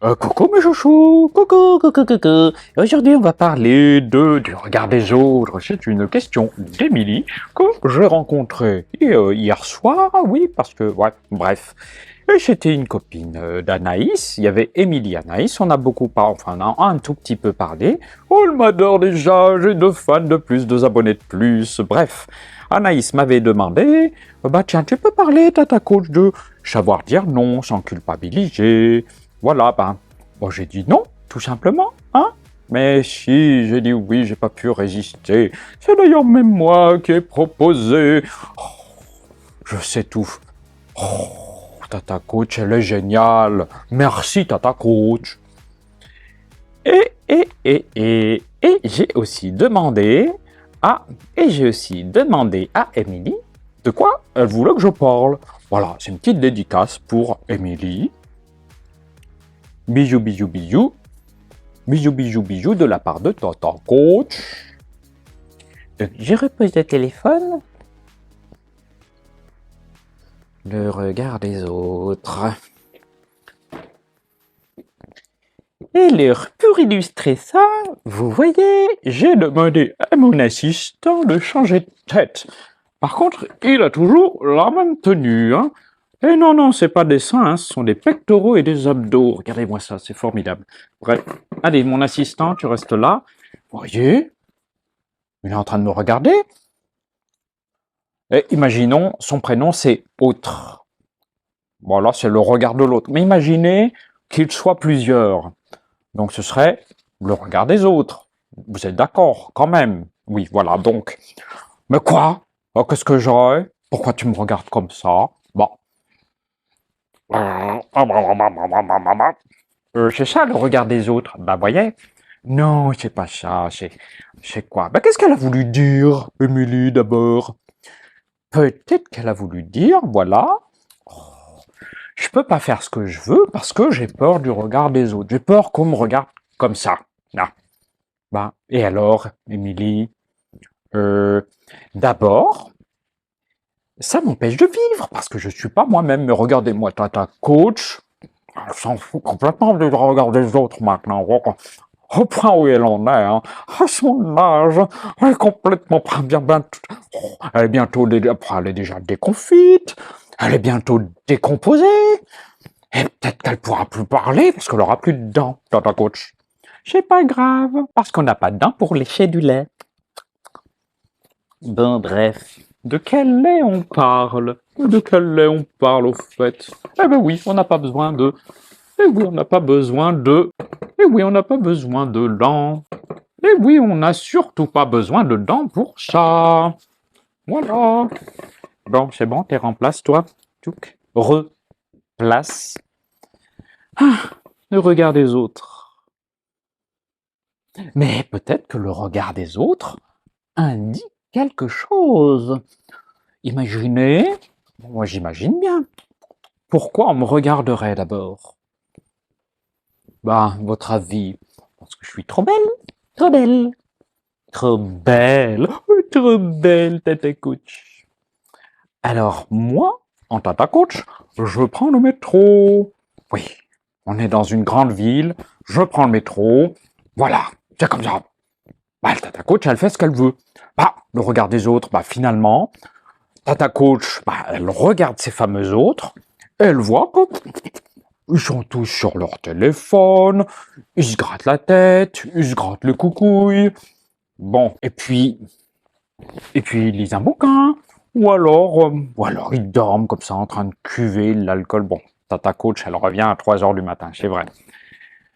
Coucou mes chouchous, coucou. Aujourd'hui on va parler du regard des autres. C'est une question d'Émilie que j'ai rencontrée hier soir, oui, parce que, ouais, bref. Et c'était une copine d'Anaïs, il y avait Émilie Anaïs, on a beaucoup parlé, enfin on a un tout petit peu parlé. Oh, elle m'adore déjà, j'ai 2 fans de plus, 2 abonnés de plus, bref. Anaïs m'avait demandé, bah tiens, tu peux parler, tata coach, de savoir dire non sans culpabiliser. Voilà, ben, bon, j'ai dit non, tout simplement, hein. Mais si, j'ai dit oui, j'ai pas pu résister. C'est d'ailleurs même moi qui ai proposé. Oh, je sais tout. Oh, Tata Coach, elle est géniale. Merci, Tata Coach. Et j'ai aussi demandé à Émilie de quoi elle voulait que je parle. Voilà, c'est une petite dédicace pour Émilie. Bisous, bisous, bisous. Bisous, bisous, bisous de la part de Tata Coach. Donc, je repose le téléphone. Le regard des autres. Et alors, pour illustrer ça, vous voyez, j'ai demandé à mon assistant de changer de tête. Par contre, il a toujours la même tenue, hein. Et non, c'est pas des seins, hein, ce sont des pectoraux et des abdos. Regardez-moi ça, c'est formidable. Bref, allez, mon assistant, tu restes là. Vous voyez, il est en train de me regarder. Et imaginons, son prénom c'est Autre. Voilà, c'est le regard de l'autre. Mais imaginez qu'il soit plusieurs. Donc ce serait le regard des autres. Vous êtes d'accord, quand même? Oui, voilà, donc. Mais quoi? Oh, qu'est-ce que j'aurais? Pourquoi tu me regardes comme ça? Bon. C'est ça le regard des autres. Bah, voyez? Non, c'est pas ça, c'est quoi? Bah, qu'est-ce qu'elle a voulu dire, Émilie, d'abord? Peut-être qu'elle a voulu dire, voilà, je peux pas faire ce que je veux parce que j'ai peur du regard des autres. J'ai peur qu'on me regarde comme ça. Ah. Bah, et alors, Émilie? D'abord, ça m'empêche de vivre parce que je suis pas moi-même. Mais regardez-moi, Tata Coach, elle s'en fout complètement du regard des autres maintenant. Au point où elle en est, hein. À son âge, elle est complètement elle est bientôt, elle est déjà déconfite, elle est bientôt décomposée, et peut-être qu'elle pourra plus parler parce qu'elle aura plus de dents, Tata Coach. C'est pas grave, parce qu'on n'a pas de dents pour lécher du lait. Bon, bref. De quel lait on parle? De quel lait on parle au fait? Eh ben oui, on n'a pas besoin de... Eh oui, on n'a pas besoin de... Eh oui, on n'a pas besoin de dents. Eh oui, on n'a surtout pas besoin de dents pour ça. Voilà. Bon, c'est bon, t'es remplace, toi. Tchouk. Replace. Ah, le regard des autres. Mais peut-être que le regard des autres indique quelque chose. Imaginez, moi j'imagine bien, pourquoi on me regarderait d'abord? Bah, votre avis, parce que je suis trop belle, trop belle, trop belle, trop belle, Tata Coach. Alors moi, en Tata Coach, je prends le métro. Oui, on est dans une grande ville, je prends le métro, voilà, c'est comme ça. Bah, le Tata Coach, elle fait ce qu'elle veut. Bah, le regard des autres, bah finalement, Tata Coach, bah, elle regarde ces fameux autres, et elle voit que ils sont tous sur leur téléphone, ils se grattent la tête, ils se grattent le coucouille. Bon, et puis ils lisent un bouquin, ou alors ils dorment comme ça en train de cuver l'alcool. Bon, Tata Coach, elle revient à 3 heures du matin, c'est vrai.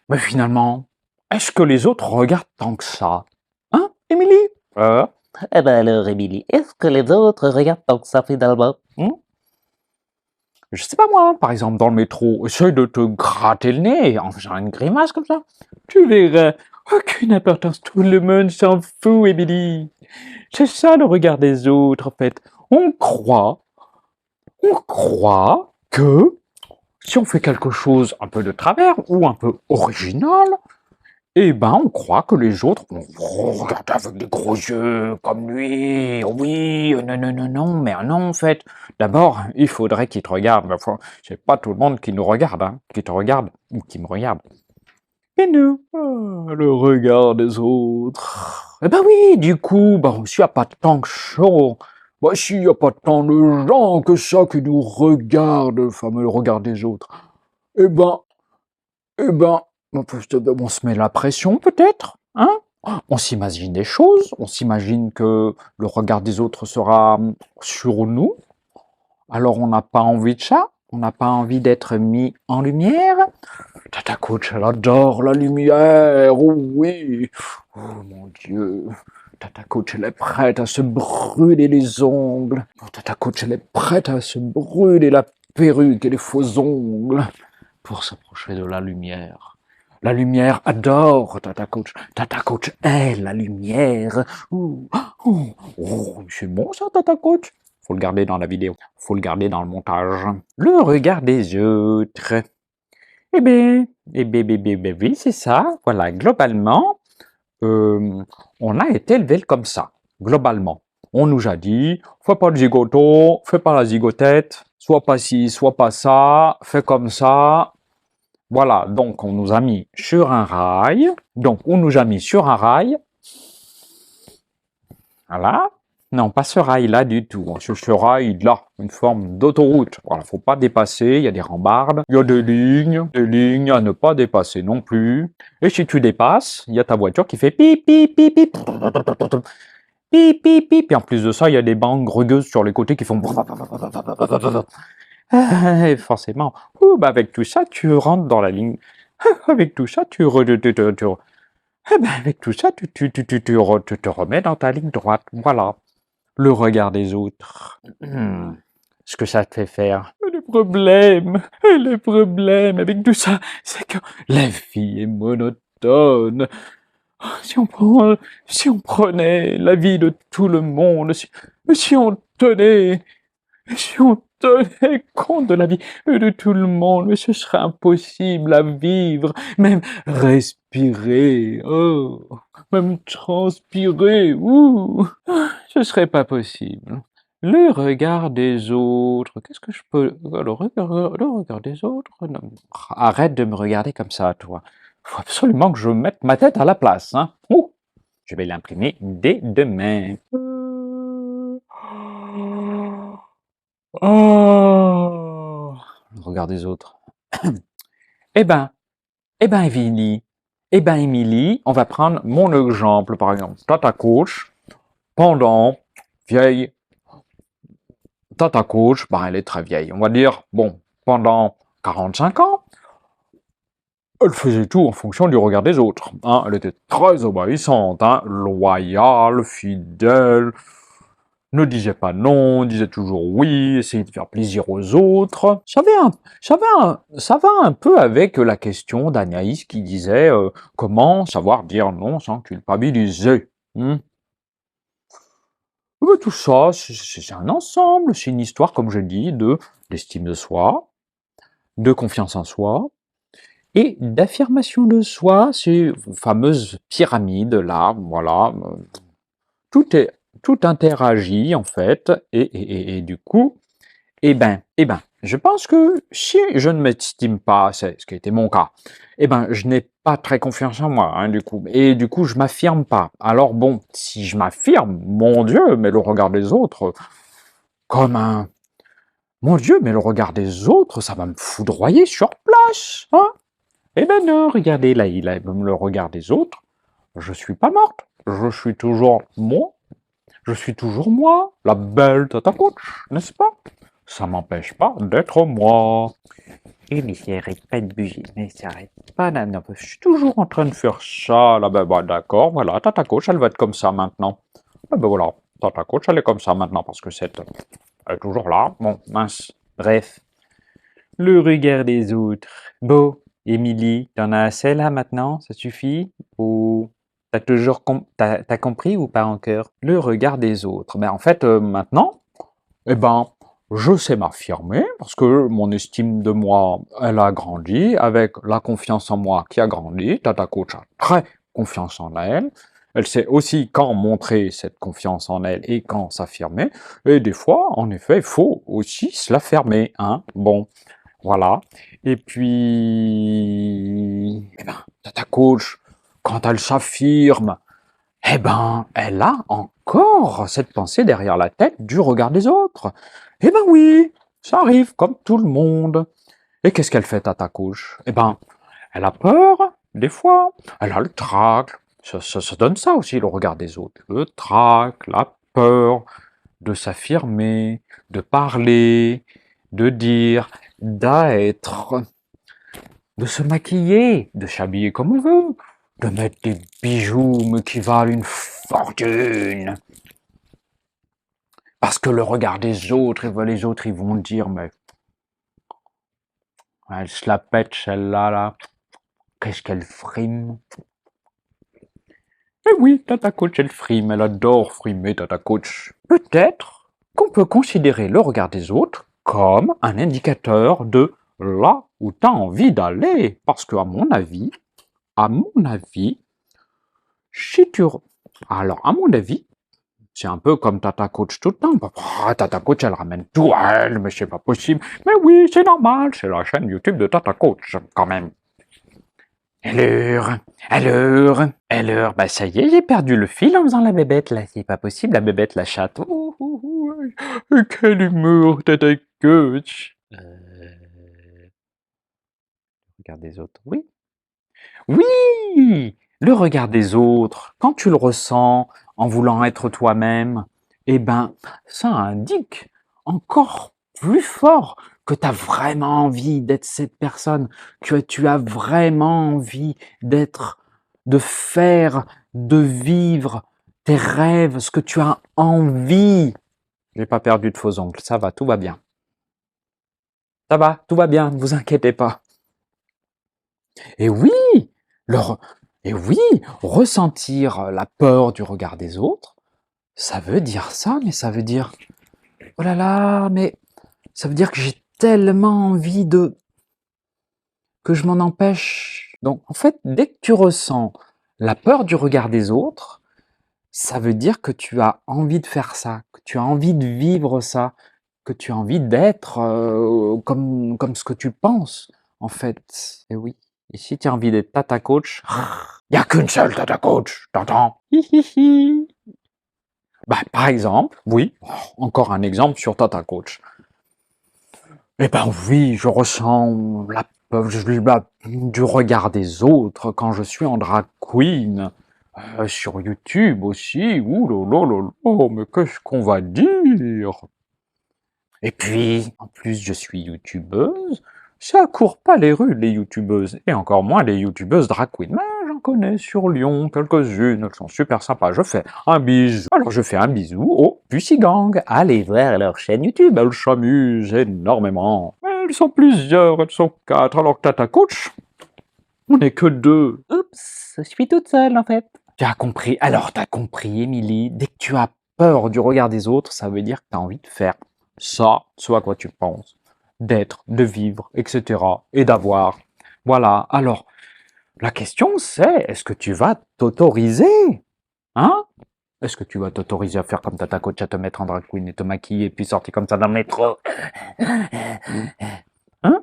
Mais finalement, est-ce que les autres regardent tant que ça? Hein, Émilie? Eh ben alors, Émilie, est-ce que les autres regardent tant que ça finalement? Je sais pas moi, par exemple dans le métro, essaye de te gratter le nez en faisant une grimace comme ça. Tu verras, aucune importance, tout le monde s'en fout, Émilie. C'est ça le regard des autres, en fait. On croit que si on fait quelque chose un peu de travers ou un peu original, Eh ben, on croit que les autres vont regarder avec des gros yeux, comme lui. Oui, non, non, non, non, mais non, en fait. D'abord, il faudrait qu'il te regarde. Mais c'est pas tout le monde qui nous regarde, hein, qui te regarde, ou qui me regarde. Et nous, le regard des autres. Eh ben oui, du coup, s'il n'y a pas tant que chaud, s'il n'y a pas tant de gens que ça qui nous regardent, le fameux regard des autres, eh ben, eh ben, on se met la pression peut-être, hein? On s'imagine des choses, on s'imagine que le regard des autres sera sur nous, alors on n'a pas envie de ça, on n'a pas envie d'être mis en lumière. Tata Coach, elle adore la lumière, oh oui, oh mon Dieu. Tata Coach, elle est prête à se brûler les ongles. Oh, Tata Coach, elle est prête à se brûler la perruque et les faux ongles pour s'approcher de la lumière. La lumière adore Tata Coach. Tata Coach est la lumière. C'est bon ça, Tata Coach. Faut le garder dans la vidéo. Faut le garder dans le montage. Le regard des autres. Oui, c'est ça. Voilà, globalement, on a été élevé comme ça. Globalement. On nous a dit, fais pas le zigoto, fais pas la zigotette, soit pas ci, soit pas ça, fais comme ça. Voilà, donc on nous a mis sur un rail. Donc on nous a mis sur un rail. Voilà. Non, pas ce rail-là du tout. Ce rail-là, une forme d'autoroute. Voilà, faut pas dépasser, il y a des rambardes, il y a des lignes à ne pas dépasser non plus. Et si tu dépasses, il y a ta voiture qui fait pip, pip, pip, pip, pip, pip, pip. Et en plus de ça, il y a des bandes rugueuses sur les côtés qui font... Et forcément, avec tout ça, tu rentres dans la ligne. Avec tout ça, avec tout ça, tu te remets dans ta ligne droite. Voilà. Le regard des autres. Ce que ça te fait faire. Le problème avec tout ça, c'est que la vie est monotone. Si on prenait la vie de tout le monde, si on tenait compte de la vie de tout le monde, mais ce serait impossible à vivre, même respirer, même transpirer, ce serait pas possible. Le regard des autres, qu'est-ce que je peux... Le regard des autres? Non. Arrête de me regarder comme ça, toi. Faut absolument que je mette ma tête à la place, hein. Je vais l'imprimer dès demain. Le regard des autres. Eh ben, Émilie, on va prendre mon exemple, par exemple. Tata Coach, pendant vieille, Tata Coach, elle est très vieille. On va dire, pendant 45 ans, elle faisait tout en fonction du regard des autres. Hein. Elle était très obéissante, hein, loyale, fidèle, ne disait pas non, disait toujours oui, essayait de faire plaisir aux autres. Ça va un peu avec la question d'Anaïs qui disait comment savoir dire non sans culpabiliser. Tout ça, c'est un ensemble, c'est une histoire, comme je dis, d'estime de soi, de confiance en soi, et d'affirmation de soi, ces fameuses pyramides là, voilà, tout interagit en fait, et du coup, je pense que si je ne m'estime pas, c'est ce qui a été mon cas, je n'ai pas très confiance en moi, hein, du coup, et du coup, je m'affirme pas. Alors si je m'affirme, mon Dieu, mais le regard des autres, comme un... Mon Dieu, mais le regard des autres, ça va me foudroyer sur place, hein. Non, regardez, là, il a le regard des autres, je suis pas morte, je suis toujours moi. Je suis toujours moi, la belle Tata Coach, n'est-ce pas? Ça m'empêche pas d'être moi. Et mais ça arrête pas de bouger, mais ça arrête pas, non, je suis toujours en train de faire ça, là, d'accord, voilà, Tata Coach, elle va être comme ça maintenant. Voilà, Tata Coach, elle est comme ça maintenant, parce que elle est toujours là, bon, mince, bref. Le regard des autres. Bon, Émilie, t'en as assez là maintenant, ça suffit? Ou... T'as compris ou pas encore? Le regard des autres. En fait, maintenant, je sais m'affirmer parce que mon estime de moi, elle a grandi, avec la confiance en moi qui a grandi. Tata Coach a très confiance en elle. Elle sait aussi quand montrer cette confiance en elle et quand s'affirmer. Et des fois, en effet, il faut aussi se la fermer, hein. Bon, voilà. Et puis, eh ben, Tata Coach, quand elle s'affirme, eh ben, elle a encore cette pensée derrière la tête du regard des autres. Eh ben oui, ça arrive comme tout le monde. Et qu'est-ce qu'elle fait, Tata Couche? Eh ben, elle a peur, des fois. Elle a le trac. Ça donne ça aussi, le regard des autres. Le trac, la peur de s'affirmer, de parler, de dire, d'être, de se maquiller, de s'habiller comme on veut, de mettre des bijoux mais qui valent une fortune. Parce que le regard des autres, les autres, ils vont dire, mais elle se la pète celle-là, là. Qu'est-ce qu'elle frime? Eh oui, Tata Coach, elle frime, elle adore frimer, Tata Coach. Peut-être qu'on peut considérer le regard des autres comme un indicateur de là où tu as envie d'aller. Parce que, à mon avis, si tu... Alors, à mon avis, c'est un peu comme Tata Coach tout le temps. Tata Coach, elle ramène tout à elle, mais c'est pas possible. Mais oui, c'est normal, c'est la chaîne YouTube de Tata Coach, quand même. Alors, bah ça y est, j'ai perdu le fil en faisant la bébête, là. C'est pas possible, la bébête, la chatte. Quel humour, Tata Coach. Regard des autres, oui. Oui, le regard des autres, quand tu le ressens en voulant être toi-même, eh ben, ça indique encore plus fort que tu as vraiment envie d'être cette personne, que tu as vraiment envie d'être, de faire, de vivre tes rêves, ce que tu as envie. J'ai pas perdu de faux ongles, ça va, tout va bien. Ça va, tout va bien, ne vous inquiétez pas. Et oui, leur, et oui, ressentir la peur du regard des autres, ça veut dire ça, mais ça veut dire, oh là là, mais ça veut dire que j'ai tellement envie que je m'en empêche. Donc, en fait, dès que tu ressens la peur du regard des autres, ça veut dire que tu as envie de faire ça, que tu as envie de vivre ça, que tu as envie d'être comme ce que tu penses, en fait. Et oui. Et si tu as envie d'être Tata Coach, il n'y a qu'une seule Tata Coach, t'entends? Hihihi. Bah, par exemple, oui, encore un exemple sur Tata Coach. Eh ben oui, je ressens la peur du regard des autres quand je suis en drag queen. Sur YouTube aussi, ouh là là là là, mais qu'est-ce qu'on va dire? Et puis, en plus, je suis youtubeuse, ça court pas les rues, les youtubeuses, et encore moins les youtubeuses drag queen. Mais j'en connais sur Lyon quelques-unes, elles sont super sympas. Je fais un bisou. Alors, je fais un bisou au Pussy Gang. Allez voir leur chaîne YouTube, elles s'amusent énormément. Elles sont plusieurs, elles sont 4, alors que Tata Coach, on n'est que 2. Oups, je suis toute seule en fait. Tu as compris. Alors, tu as compris, Émilie. Dès que tu as peur du regard des autres, ça veut dire que tu as envie de faire ça, ce à quoi tu penses, d'être, de vivre, etc. et d'avoir. Voilà. Alors, la question c'est, est-ce que tu vas t'autoriser? Hein? Est-ce que tu vas t'autoriser à faire comme Tata Coach, à te mettre en drag queen et te maquiller et puis sortir comme ça dans le métro? Hein?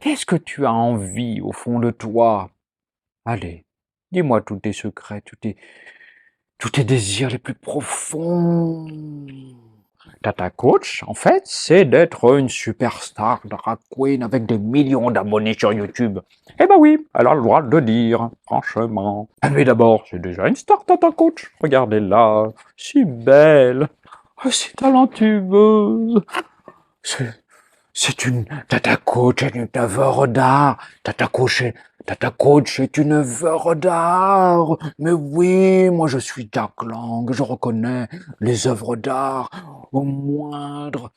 Qu'est-ce que tu as envie au fond de toi? Allez, dis-moi tous tes secrets, tous tes désirs les plus profonds. Tata Coach, en fait, c'est d'être une superstar drag queen avec des millions d'abonnés sur YouTube. Eh ben oui, elle a le droit de le dire, franchement. Ah mais d'abord, c'est déjà une star, Tata Coach. Regardez-la, si belle, si talentueuse. C'est une Tata Coach, est une œuvre d'art. Tata Coach est une œuvre d'art. Mais oui, moi je suis Jack Lang, je reconnais les œuvres d'art au moindre.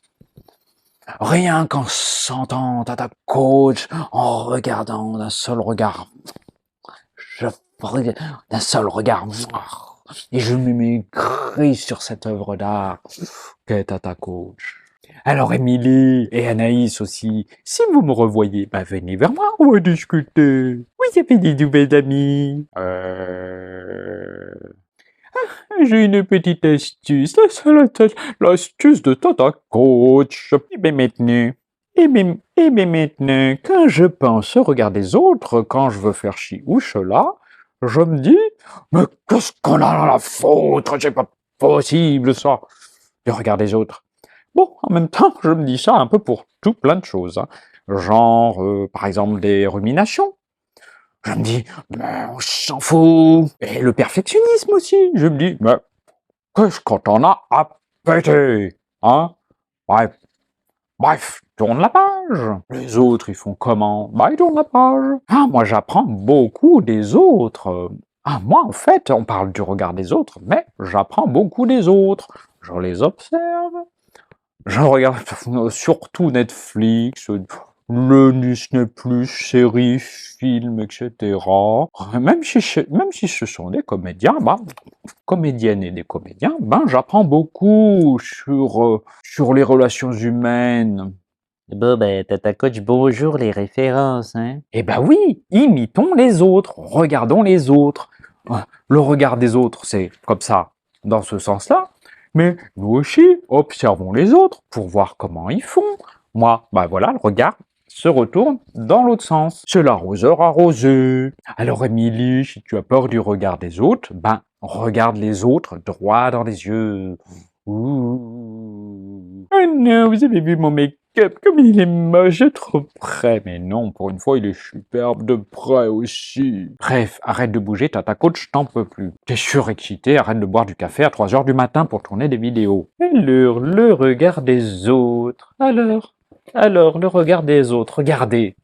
Rien qu'en sentant Tata Coach, en regardant d'un seul regard, d'un seul regard, et je me maigris sur cette œuvre d'art qu'est Tata Coach. Alors Émilie et Anaïs aussi, si vous me revoyez, bah venez vers moi, on va discuter. Vous avez des nouvelles amies? J'ai une petite astuce, l'astuce de Tata Coach. Et bien maintenant, quand je pense au regard des autres, quand je veux faire ci ou cela, je me dis, mais qu'est-ce qu'on a dans la faute? C'est pas possible ça, le regard des autres. Bon, en même temps, je me dis ça un peu pour tout plein de choses, hein. Genre, par exemple, des ruminations. Je me dis, mais on s'en fout. Et le perfectionnisme aussi. Je me dis, mais qu'est-ce qu'on t'en a à péter, hein? Bref, tourne la page. Les autres, ils font comment? Bah, ils tournent la page. Ah, moi, j'apprends beaucoup des autres. Ah, moi, en fait, on parle du regard des autres, mais j'apprends beaucoup des autres. Je les observe. Je regarde surtout Netflix, le Disney+, séries, films, etc. Même si ce sont des comédiens, bah, comédiennes et des comédiens, ben j'apprends beaucoup sur les relations humaines. Bon, ben, Tata Coach, bonjour les références, hein. Eh ben oui, imitons les autres, regardons les autres. Le regard des autres, c'est comme ça, dans ce sens-là. Mais nous aussi, observons les autres pour voir comment ils font. Moi, bah voilà, le regard se retourne dans l'autre sens. C'est l'arroseur arrosé. Alors Émilie, si tu as peur du regard des autres, ben regarde les autres droit dans les yeux. Ouh. Oh non, vous avez vu mon make-up, comme il est moche, de trop près. Mais non, pour une fois, il est superbe de près aussi. Bref, arrête de bouger, Tata Coach, je t'en peux plus. T'es surexcité, arrête de boire du café à 3 heures du matin pour tourner des vidéos. Alors, le regard des autres. Alors, le regard des autres, regardez.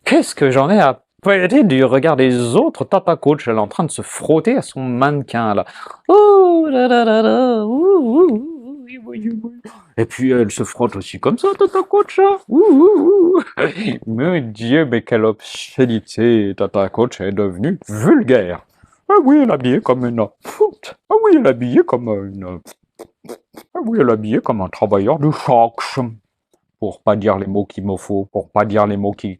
Qu'est-ce que j'en ai à péter du regard des autres? Tata Coach, elle est en train de se frotter à son mannequin, là. Oh là là là là, oui, oui, oui. Et puis elle se frotte aussi comme ça, Tata Coach, là. Mon Dieu, mais quelle obscénité, Tata Coach est devenue vulgaire. Ah oui, elle est habillée comme une... Ah oui, elle est habillée comme une... Ah oui, elle est habillée comme un travailleur du choc. Pour pas dire les mots qu'il me faut, pour pas dire les mots qui...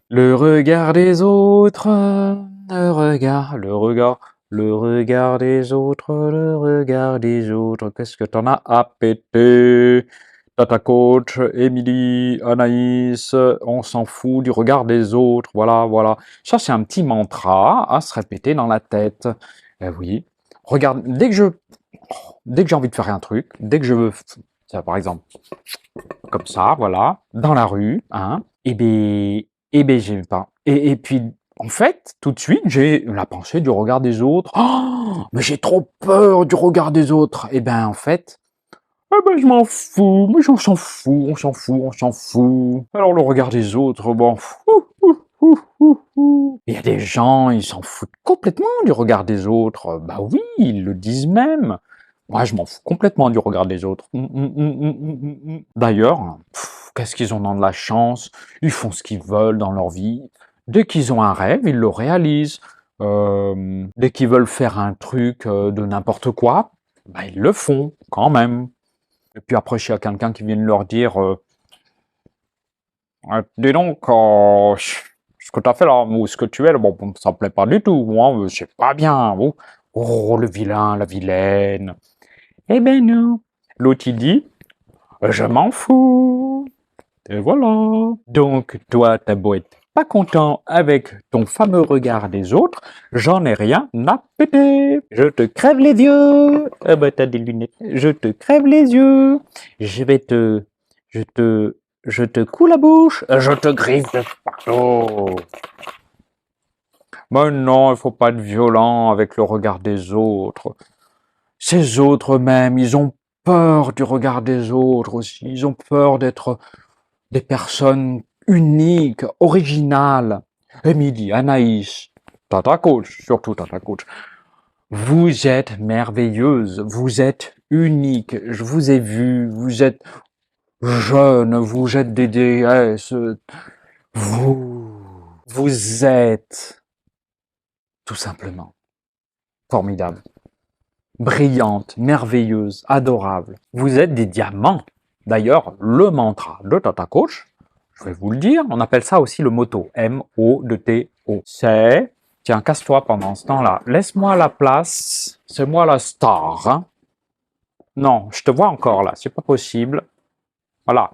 Le regard des autres, le regard des autres, le regard des autres, qu'est-ce que t'en as à péter? Tata Coach, Émilie, Anaïs, on s'en fout du regard des autres, voilà, voilà. Ça, c'est un petit mantra à se répéter dans la tête. Eh oui, regarde, dès que j'ai envie de faire un truc, dès que je veux, ça, par exemple, comme ça, voilà, dans la rue, hein, et ben j'aime pas. Et puis, en fait, tout de suite, j'ai la pensée du regard des autres. Oh, mais j'ai trop peur du regard des autres. Et ben, en fait, ah ben, je m'en fous, mais on s'en fout, on s'en fout, on s'en fout. Alors, le regard des autres, bon, il y a des gens, ils s'en foutent complètement du regard des autres. Bah oui, ils le disent même. Moi, je m'en fous complètement du regard des autres. D'ailleurs, qu'est-ce qu'ils ont dans de la chance? Ils font ce qu'ils veulent dans leur vie. Dès qu'ils ont un rêve, ils le réalisent. Dès qu'ils veulent faire un truc de n'importe quoi, bah, ils le font quand même. Et puis après, s'il y a quelqu'un qui vient leur dire dis donc, ce que tu as fait là, ou ce que tu es là, bon, ça me plaît pas du tout, moi, c'est pas bien. Oh, le vilain, la vilaine. Eh ben non. L'autre, il dit je m'en fous. Et voilà. Donc, toi, t'as beau être pas content avec ton fameux regard des autres, j'en ai rien à péter. Je te crève les yeux. Ah bah, t'as des lunettes. Je te crève les yeux. Je vais te... Je te coule la bouche. Je te griffe de partout. Mais non, il faut pas être violent avec le regard des autres. Ces autres même, ils ont peur du regard des autres aussi. Ils ont peur d'être des personnes uniques, originales. Émilie, Anaïs, Tata Coach, surtout Tata Coach. Vous êtes merveilleuse, vous êtes unique. Je vous ai vu, vous êtes jeune, vous êtes des déesses. Vous êtes tout simplement formidable, brillante, merveilleuse, adorable. Vous êtes des diamants. D'ailleurs, le mantra de Tata Coach, je vais vous le dire, on appelle ça aussi le motto, M-O-T-O. C'est, tiens, casse-toi pendant ce temps-là, laisse-moi la place, c'est moi la star. Hein. Non, je te vois encore là, c'est pas possible. Voilà,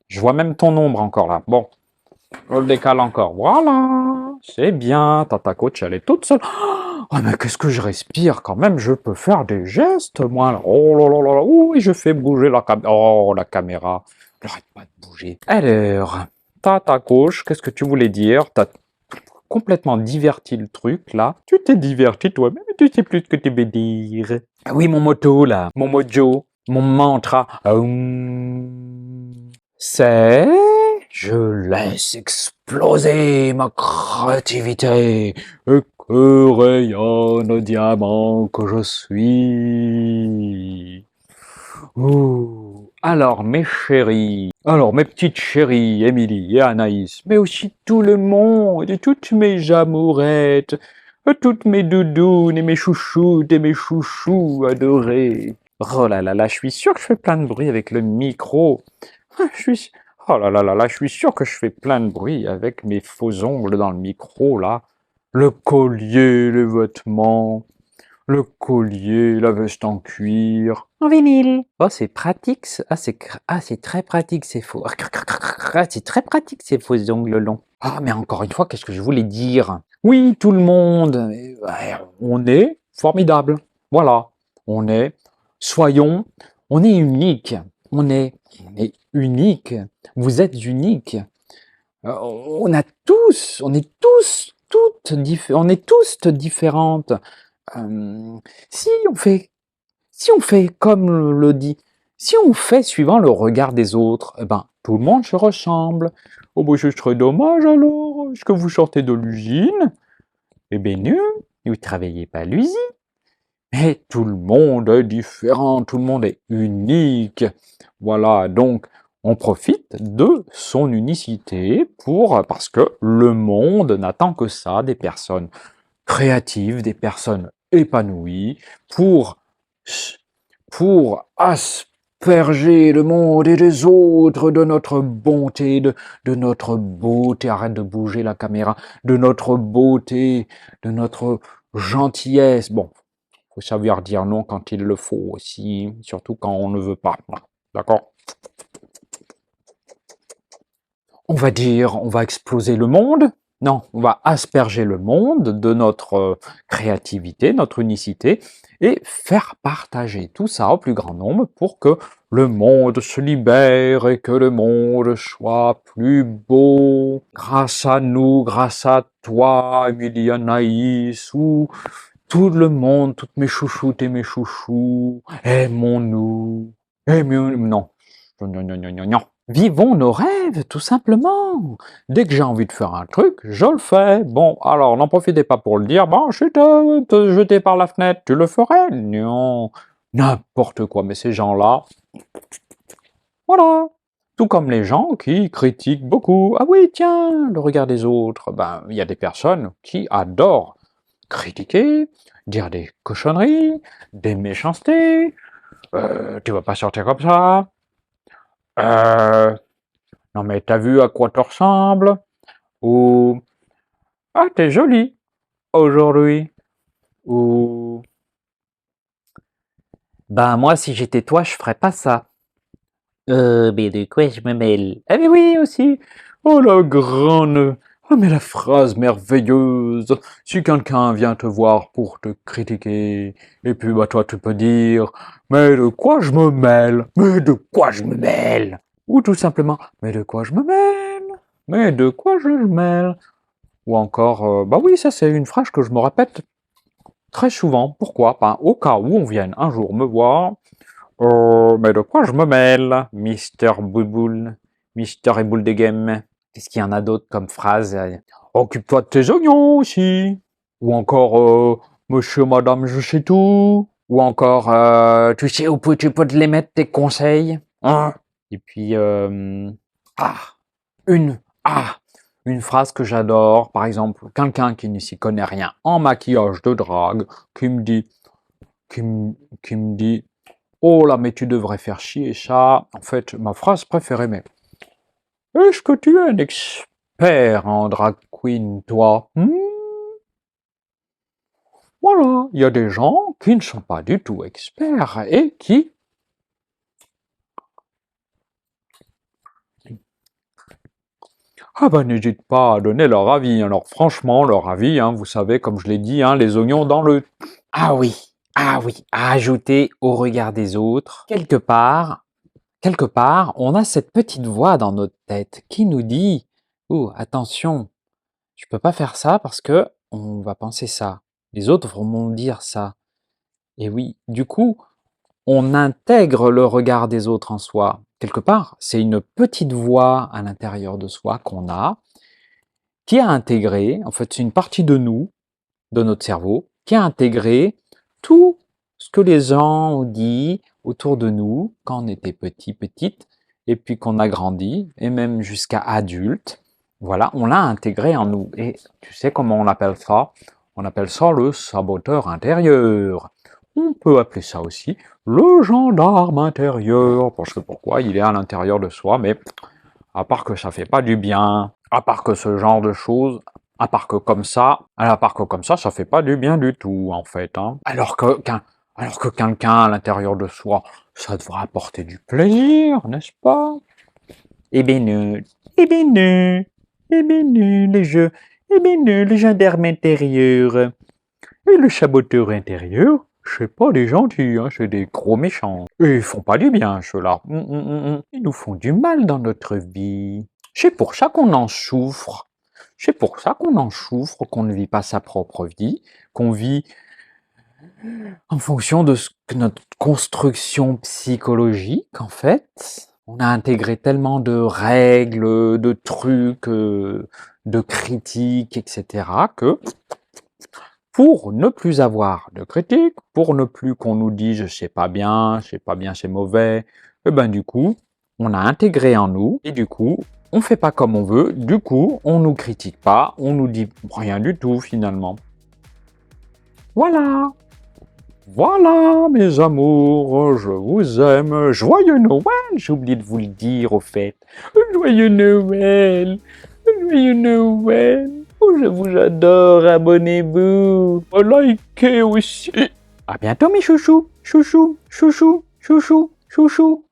je vois même ton ombre encore là. Bon, je le décale encore. Voilà, c'est bien, Tata Coach, elle est toute seule. Oh, mais qu'est-ce que je respire quand même, je peux faire des gestes, moi. Là. Oh là là là là, oui, je fais bouger la caméra. Oh, la caméra, elle arrête pas de bouger. Alors, Tata Coach, qu'est-ce que tu voulais dire? T'as complètement diverti le truc, là. Tu t'es diverti toi-même, tu sais plus ce que tu veux dire. Ah oui, mon motto, là, mon mojo, mon mantra. C'est... Je laisse exploser ma créativité et que rayonne le diamant que je suis. Ouh. Alors, mes chéris, alors mes petites chéries, Émilie et Anaïs, mais aussi tout le monde et toutes mes amourettes, et toutes mes doudounes et mes chouchoutes et mes chouchous adorés. Oh là là là, je suis sûr que je fais plein de bruit avec le micro. Je suis... Oh là là là là, je suis sûr que je fais plein de bruit avec mes faux ongles dans le micro, là. Le collier, les vêtements, le collier, la veste en cuir. En vinyle. Oh, c'est pratique. C'est très pratique, ces faux... Ah, c'est très pratique, ces faux ongles longs. Ah, mais encore une fois, qu'est-ce que je voulais dire? Oui, tout le monde, on est formidable. Voilà, on est... Soyons... On est unique. On est unique. Vous êtes unique. On est tous différentes. Si on fait comme le dit, si on fait suivant le regard des autres, eh ben, tout le monde se ressemble. Oh, ben, ce serait dommage alors, est-ce que vous sortez de l'usine? Eh bien, non, vous ne travaillez pas à l'usine. Mais tout le monde est différent, tout le monde est unique. Voilà, donc on profite de son unicité parce que le monde n'attend que ça, des personnes créatives, des personnes épanouies, pour asperger le monde et les autres de notre bonté, de notre beauté, arrête de bouger la caméra, de notre beauté, de notre gentillesse. Bon, faut savoir dire non quand il le faut aussi, surtout quand on ne veut pas. D'accord? On va dire, on va exploser le monde. Non, on va asperger le monde de notre créativité, notre unicité, et faire partager tout ça au plus grand nombre pour que le monde se libère et que le monde soit plus beau. Grâce à nous, grâce à toi, Émilie Anaïs, ou tout le monde, toutes mes chouchoutes et mes chouchous, aimons-nous. Non. Non, non, non, non, non. Vivons nos rêves, tout simplement. Dès que j'ai envie de faire un truc, je le fais. Bon, alors, n'en profitez pas pour le dire. Bon, je vais te jeter par la fenêtre. Tu le ferais? Non. N'importe quoi. Mais ces gens-là, voilà. Tout comme les gens qui critiquent beaucoup. Ah oui, tiens, le regard des autres. Ben, il y a des personnes qui adorent critiquer, dire des cochonneries, des méchancetés. Tu vas pas sortir comme ça. Non mais t'as vu à quoi tu ressembles? Ou ah t'es jolie aujourd'hui. Ou ben moi si j'étais toi je ferais pas ça. Mais de quoi je me mêle? Eh mais oui aussi. Oh la grande. Oh mais la phrase merveilleuse. Si quelqu'un vient te voir pour te critiquer, et puis bah toi tu peux dire mais de quoi je me mêle? Mais de quoi je me mêle? Ou tout simplement mais de quoi je me mêle? Mais de quoi je me mêle? Ou encore, bah oui, ça c'est une phrase que je me répète très souvent. Pourquoi? Ben, au cas où on vienne un jour me voir, mais de quoi je me mêle, Mister Bouboule, Mister et boule de game. Qu'est-ce qu'il y en a d'autre comme phrase? Occupe-toi de tes oignons aussi. Ou encore, monsieur, madame, je sais tout. Ou encore, tu sais où tu peux te les mettre tes conseils? Hein? Et puis, ah, une, ah, une phrase que j'adore, par exemple, quelqu'un qui ne s'y connaît rien en maquillage de drague, qui me dit, qui me dit, Oh là, mais tu devrais faire chier ça. En fait, ma phrase préférée, mais est-ce que tu es un expert en drag queen, toi? Voilà, il y a des gens qui ne sont pas du tout experts et qui... Ah bah n'hésite pas à donner leur avis. Alors franchement, leur avis, hein, vous savez, comme je l'ai dit, hein, les oignons dans le... Ah oui, à ajouter au regard des autres. Quelque part, on a cette petite voix dans notre tête qui nous dit « Oh, attention, je peux pas faire ça parce que on va penser ça. Les autres vont me dire ça. » Et oui, du coup, on intègre le regard des autres en soi. Quelque part, c'est une petite voix à l'intérieur de soi qu'on a, qui a intégré, en fait, c'est une partie de nous, de notre cerveau, qui a intégré tout ce que les gens ont dit autour de nous quand on était petit, petite, et puis qu'on a grandi, et même jusqu'à adulte. Voilà, on l'a intégré en nous. Et tu sais comment on appelle ça? On appelle ça le saboteur intérieur. On peut appeler ça aussi le gendarme intérieur, parce que pourquoi? Il est à l'intérieur de soi, mais à part que ça fait pas du bien, à part que ce genre de choses, à part que comme ça, ça fait pas du bien du tout, en fait, hein. Alors que quelqu'un à l'intérieur de soi, ça devrait apporter du plaisir, n'est-ce pas? Eh ben non, eh ben non, eh ben non, eh ben non, le gendarme intérieur. Et le saboteur intérieur, c'est pas des gentils, hein, c'est des gros méchants. Et ils font pas du bien, ceux-là. Ils nous font du mal dans notre vie. C'est pour ça qu'on en souffre. C'est pour ça qu'on en souffre, qu'on ne vit pas sa propre vie, qu'on vit en fonction de ce que notre construction psychologique, en fait. On a intégré tellement de règles, de trucs, de critiques, etc., que pour ne plus avoir de critiques, pour ne plus qu'on nous dise c'est pas bien, c'est mauvais, et ben du coup, on a intégré en nous, et du coup, on fait pas comme on veut, du coup, on nous critique pas, on nous dit rien du tout finalement. Voilà, voilà mes amours, je vous aime, joyeux Noël, j'ai oublié de vous le dire au fait, joyeux Noël, joyeux Noël. Oh, je vous adore, abonnez-vous. Likez aussi. À bientôt mes chouchous, chouchous, chouchous, chouchous, chouchous.